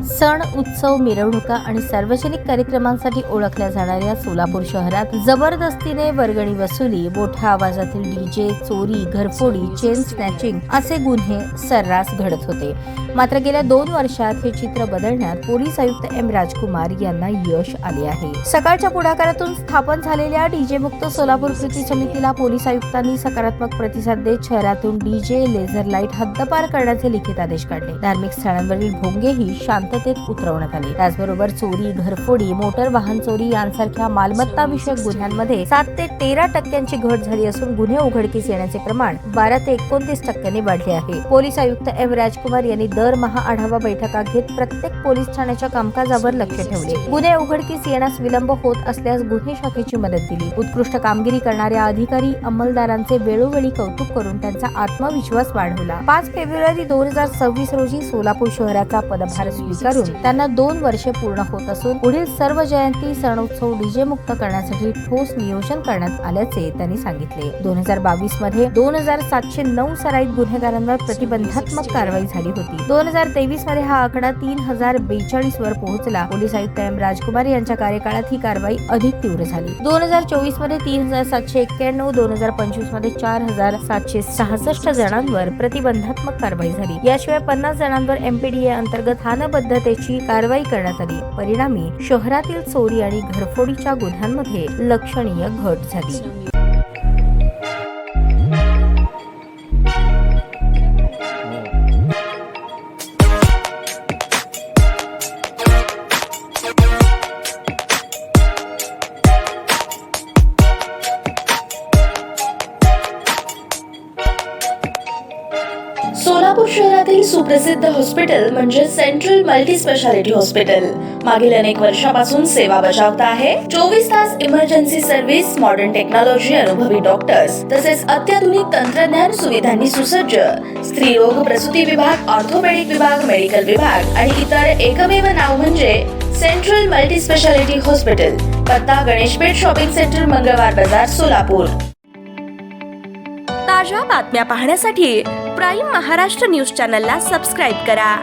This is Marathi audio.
सण, उत्सव, मिरवणुका आणि सार्वजनिक कार्यक्रमांसाठी ओळखल्या जाणाऱ्या सोलापूर शहरात जबरदस्तीने वर्गणी वसुली, मोठ्या आवाजातील डीजे, चोरी, घरफोडी, चेन स्नॅचिंग असे गुन्हे सर्रास घडत होते. मात्र गेल्या 2 वर्षात हे चित्र बदलण्यात पोलीस आयुक्त एम राजकुमार यांना यश आले आहे. सकाळच्या पुढाकारातून स्थापन झालेल्या डीजे मुक्त सोलापूर कृती समितीला पोलीस आयुक्तांनी सकारात्मक प्रतिसाद देत शहरातून डीजे, लेझर लाईट हद्दपार करण्याचे लिखित आदेश काढले. धार्मिक स्थळांवरील भोंगेही शांततेत उतरवण्यात आले. त्याचबरोबर चोरी, घरफोडी, मोटर वाहन चोरी यांसारख्या मालमत्ता विषयक गुन्ह्यांमध्ये 7 ते 13% घट झाली असून गुन्हे उघडकीस येण्याचे प्रमाण 12 ते 29% वाढले आहे. पोलीस आयुक्त एम राजकुमार यांनी दरमहा आढावा बैठका घेत प्रत्येक पोलीस ठाण्याच्या कामकाजावर लक्ष ठेवले. गुन्हे उघडकीस येण्यास विलंब होत असल्यास गुन्हे शाखेची मदत दिली. उत्कृष्ट कामगिरी करणाऱ्या अधिकारी अंमलदारांचे वेळोवेळी कौतुक करून त्यांचा आत्मविश्वास वाढवला. 5 फेब्रुवारी 2026 रोजी सोलापूर शहराचा पदभार स्वीकारून त्यांना 2 वर्षे पूर्ण होत असून पुढील सर्व जयंती, सणोत्सव डीजे मुक्त करण्यासाठी ठोस नियोजन करण्यात आल्याचे त्यांनी सांगितले. 2022 मध्ये 2709 सराईत गुन्हेगारांवर प्रतिबंधात्मक कारवाई झाली होती. 2023 मध्ये हा आकडा 3042 वर पोहोचला. पोलीस आयुक्त एम राजकुमार यांच्या कार्यकाळात ही कारवाई अधिक तीव्र झाली. 2024 मध्ये 3791, 2025 मध्ये 4766 जणांवर प्रतिबंधात्मक कारवाई झाली. याशिवाय 50 जणांवर एमपीडीए अंतर्गत हानबद्धतेची कारवाई करण्यात आली. परिणामी शहरातील चोरी आणि घरफोडीच्या गुन्ह्यांमध्ये लक्षणीय घट झाली. सोलापूर शहरातील सुप्रसिद्ध हॉस्पिटल म्हणजे सेंट्रल मल्टी स्पेशालिटी हॉस्पिटल मागील अनेक वर्षापासून सेवा बजावत आहे. 24 तास इमर्जन्सी सर्व्हिस, मॉडर्न टेक्नॉलॉजी, अनुभवी डॉक्टर्स तसेच अत्याधुनिक तंत्रज्ञान सुविधांनी सुसज्ज स्त्रीरोग प्रसूती विभाग, ऑर्थोपेडिक विभाग, मेडिकल विभाग आणि इतर एकमेव नाव म्हणजे सेंट्रल मल्टी स्पेशालिटी हॉस्पिटल. पत्ता गणेशपेठ शॉपिंग सेंटर, मंगळवार बाजार, सोलापूर. ताज्या बातम्या पाहण्यासाठी प्राईम महाराष्ट्र न्यूज चॅनलला सबस्क्राईब करा.